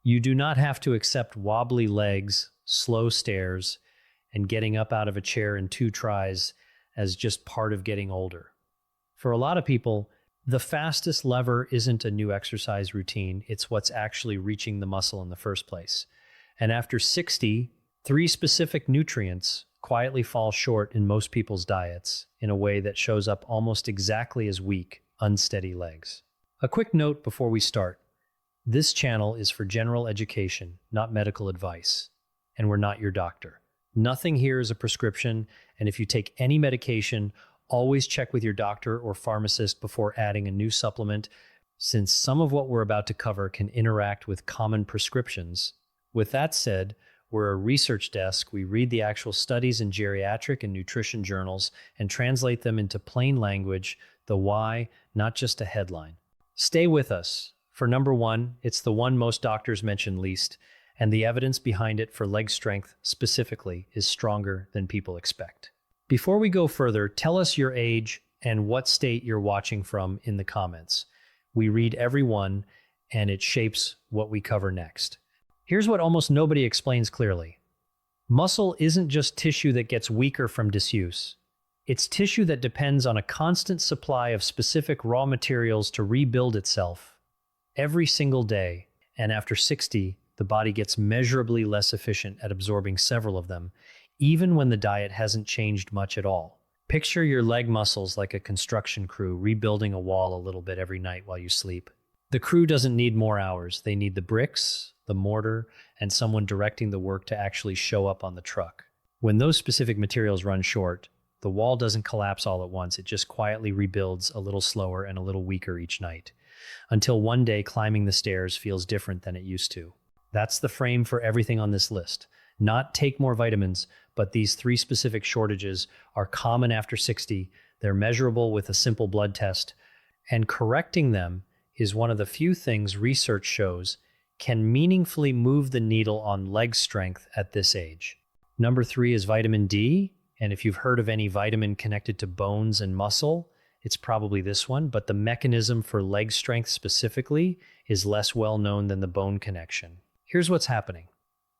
You do not have to accept wobbly legs, slow stairs, and getting up out of a chair in 2 tries as just part of getting older. For a lot of people, the fastest lever isn't a new exercise routine, it's what's actually reaching the muscle in the first place. And after 60, 3 specific nutrients quietly fall short in most people's diets in a way that shows up almost exactly as weak, unsteady legs. A quick note before we start. This channel is for general education, not medical advice, and we're not your doctor. Nothing here is a prescription, and if you take any medication, always check with your doctor or pharmacist before adding a new supplement, since some of what we're about to cover can interact with common prescriptions. With that said, we're a research desk. We read the actual studies in geriatric and nutrition journals and translate them into plain language, the why, not just a headline. Stay with us. For number 1, it's the one most doctors mention least, and the evidence behind it for leg strength specifically is stronger than people expect. Before we go further, tell us your age and what state you're watching from in the comments. We read every one, and it shapes what we cover next. Here's what almost nobody explains clearly. Muscle isn't just tissue that gets weaker from disuse. It's tissue that depends on a constant supply of specific raw materials to rebuild itself every single day, and after 60, the body gets measurably less efficient at absorbing several of them, even when the diet hasn't changed much at all. Picture your leg muscles like a construction crew rebuilding a wall a little bit every night while you sleep. The crew doesn't need more hours. They need the bricks, the mortar, and someone directing the work to actually show up on the truck. When those specific materials run short, the wall doesn't collapse all at once. It just quietly rebuilds a little slower and a little weaker each night, until one day climbing the stairs feels different than it used to. That's the frame for everything on this list. Not take more vitamins, but these 3 specific shortages are common after 60. They're measurable with a simple blood test, and correcting them is one of the few things research shows can meaningfully move the needle on leg strength at this age. Number 3 is vitamin D, and if you've heard of any vitamin connected to bones and muscle, it's probably this one, but the mechanism for leg strength specifically is less well known than the bone connection. Here's what's happening.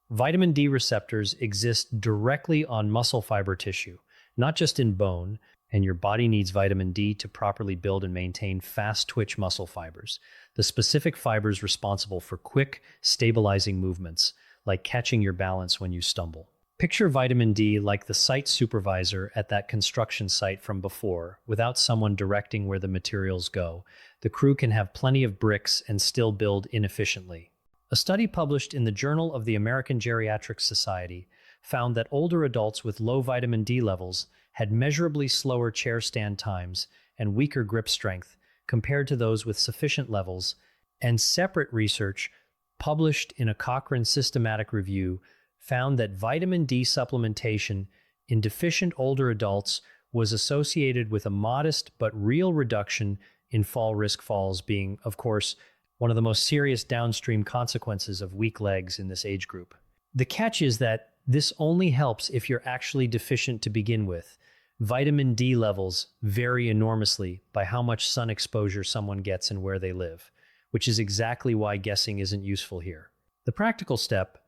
Vitamin D receptors exist directly on muscle fiber tissue, not just in bone, and your body needs vitamin D to properly build and maintain fast-twitch muscle fibers, the specific fibers responsible for quick, stabilizing movements, like catching your balance when you stumble. Picture vitamin D like the site supervisor at that construction site from before. Without someone directing where the materials go, the crew can have plenty of bricks and still build inefficiently. A study published in the Journal of the American Geriatric Society found that older adults with low vitamin D levels had measurably slower chair stand times and weaker grip strength compared to those with sufficient levels, and separate research published in a Cochrane systematic review found that vitamin D supplementation in deficient older adults was associated with a modest but real reduction in fall risk, falls being, of course, one of the most serious downstream consequences of weak legs in this age group. The catch is that this only helps if you're actually deficient to begin with. Vitamin D levels vary enormously by how much sun exposure someone gets and where they live, which is exactly why guessing isn't useful here. The practical step: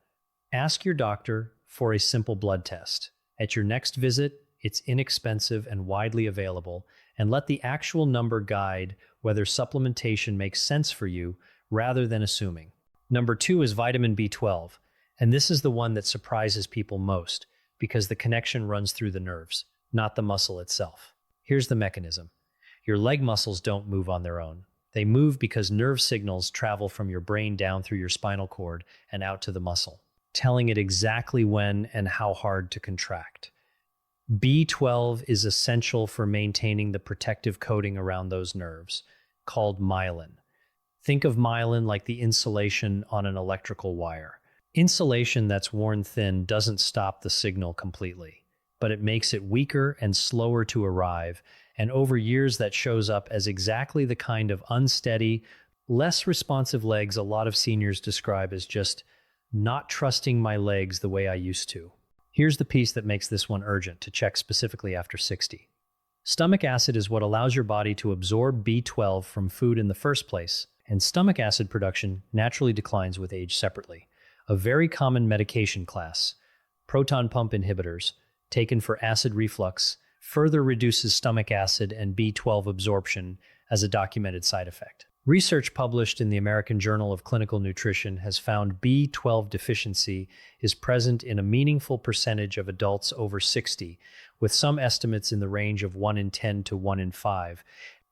ask your doctor for a simple blood test. At your next visit, it's inexpensive and widely available, and let the actual number guide whether supplementation makes sense for you rather than assuming. Number 2 is vitamin B12, and this is the one that surprises people most because the connection runs through the nerves, not the muscle itself. Here's the mechanism. Your leg muscles don't move on their own. They move because nerve signals travel from your brain down through your spinal cord and out to the muscle, telling it exactly when and how hard to contract. B12 is essential for maintaining the protective coating around those nerves, called myelin. Think of myelin like the insulation on an electrical wire. Insulation that's worn thin doesn't stop the signal completely, but it makes it weaker and slower to arrive, and over years that shows up as exactly the kind of unsteady, less responsive legs a lot of seniors describe as just not trusting my legs the way I used to. Here's the piece that makes this one urgent to check specifically after 60. Stomach acid is what allows your body to absorb B12 from food in the first place, and stomach acid production naturally declines with age separately. A very common medication class, proton pump inhibitors, taken for acid reflux, further reduces stomach acid and B12 absorption as a documented side effect. Research published in the American Journal of Clinical Nutrition has found B12 deficiency is present in a meaningful percentage of adults over 60, with some estimates in the range of 1 in 10 to 1 in 5,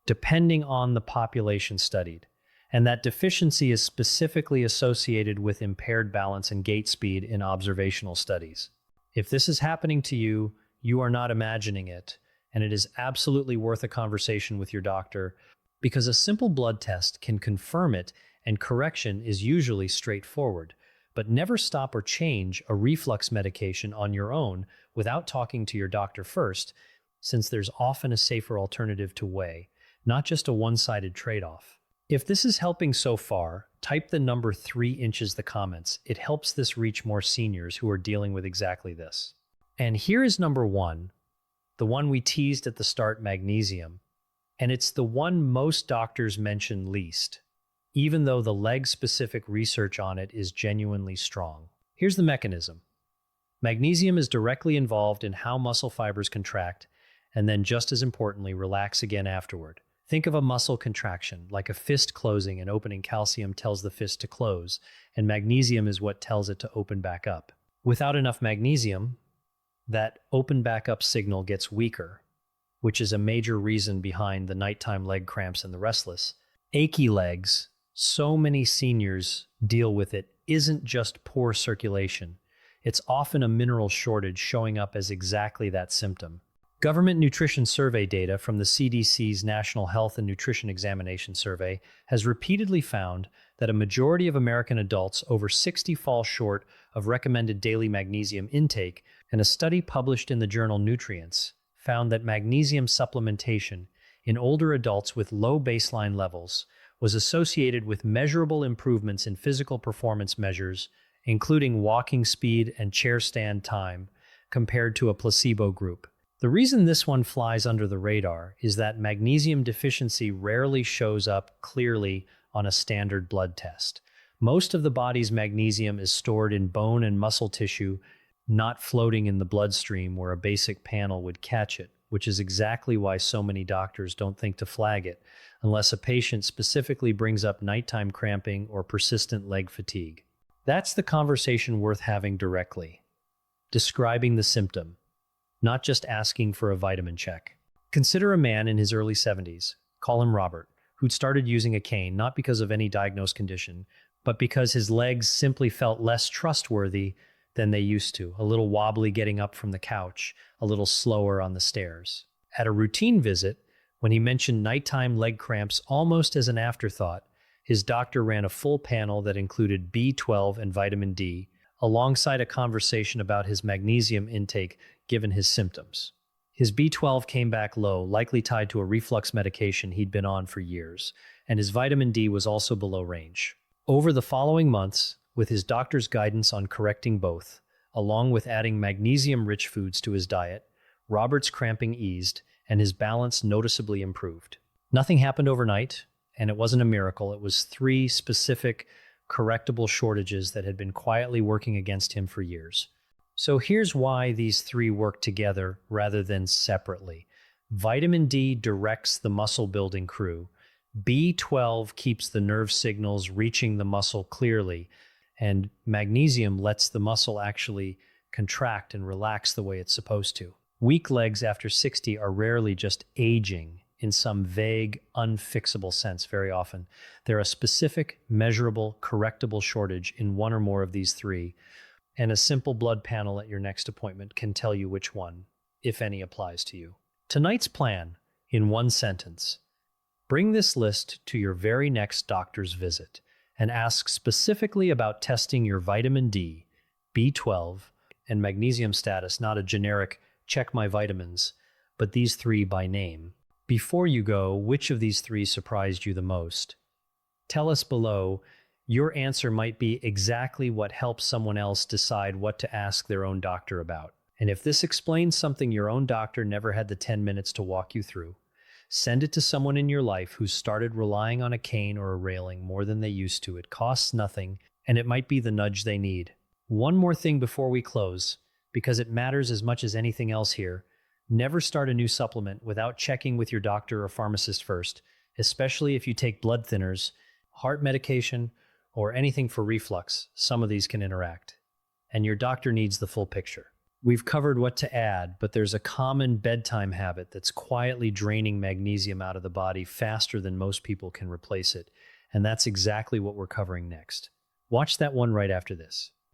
depending on the population studied. And that deficiency is specifically associated with impaired balance and gait speed in observational studies. If this is happening to you, you are not imagining it, and it is absolutely worth a conversation with your doctor, because a simple blood test can confirm it, and correction is usually straightforward. But never stop or change a reflux medication on your own without talking to your doctor first, since there's often a safer alternative to weigh, not just a one-sided trade-off. If this is helping so far, type the number 3 inches the comments. It helps this reach more seniors who are dealing with exactly this. And here is number 1, the one we teased at the start, magnesium. And it's the one most doctors mention least, even though the leg-specific research on it is genuinely strong. Here's the mechanism. Magnesium is directly involved in how muscle fibers contract, and then just as importantly, relax again afterward. Think of a muscle contraction, like a fist closing and opening. Calcium tells the fist to close, and magnesium is what tells it to open back up. Without enough magnesium, that open back up signal gets weaker, which is a major reason behind the nighttime leg cramps and the restless. Achy legs, so many seniors deal with it, isn't just poor circulation. It's often a mineral shortage showing up as exactly that symptom. Government nutrition survey data from the CDC's National Health and Nutrition Examination Survey has repeatedly found that a majority of American adults over 60 fall short of recommended daily magnesium intake, and a study published in the journal Nutrients found that magnesium supplementation in older adults with low baseline levels was associated with measurable improvements in physical performance measures, including walking speed and chair stand time, compared to a placebo group. The reason this one flies under the radar is that magnesium deficiency rarely shows up clearly on a standard blood test. Most of the body's magnesium is stored in bone and muscle tissue, not floating in the bloodstream where a basic panel would catch it, which is exactly why so many doctors don't think to flag it unless a patient specifically brings up nighttime cramping or persistent leg fatigue. That's the conversation worth having directly, describing the symptom, not just asking for a vitamin check. Consider a man in his early 70s, call him Robert, who'd started using a cane not because of any diagnosed condition, but because his legs simply felt less trustworthy than they used to, a little wobbly getting up from the couch, a little slower on the stairs. At a routine visit, when he mentioned nighttime leg cramps almost as an afterthought, his doctor ran a full panel that included B12 and vitamin D, alongside a conversation about his magnesium intake given his symptoms. His B12 came back low, likely tied to a reflux medication he'd been on for years, and his vitamin D was also below range. Over the following months, with his doctor's guidance on correcting both, along with adding magnesium-rich foods to his diet, Robert's cramping eased and his balance noticeably improved. Nothing happened overnight, and it wasn't a miracle. It was 3 specific correctable shortages that had been quietly working against him for years. So here's why these 3 work together rather than separately. Vitamin D directs the muscle-building crew. B12 keeps the nerve signals reaching the muscle clearly, and magnesium lets the muscle actually contract and relax the way it's supposed to. Weak legs after 60 are rarely just aging in some vague, unfixable sense very often. They're a specific, measurable, correctable shortage in one or more of these 3, and a simple blood panel at your next appointment can tell you which one, if any, applies to you. Tonight's plan, in one sentence: bring this list to your very next doctor's visit and ask specifically about testing your vitamin D, B12, and magnesium status, not a generic check my vitamins, but these 3 by name. Before you go, which of these 3 surprised you the most? Tell us below. Your answer might be exactly what helps someone else decide what to ask their own doctor about. And if this explains something your own doctor never had the 10 minutes to walk you through, Send it to someone in your life who's started relying on a cane or a railing more than they used to. It costs nothing, and it might be the nudge they need. One more thing before we close, because it matters as much as anything else here. Never start a new supplement without checking with your doctor or pharmacist first, especially if you take blood thinners, heart medication, or anything for reflux. Some of these can interact, and your doctor needs the full picture. We've covered what to add, but there's a common bedtime habit that's quietly draining magnesium out of the body faster than most people can replace it, and that's exactly what we're covering next. Watch that one right after this.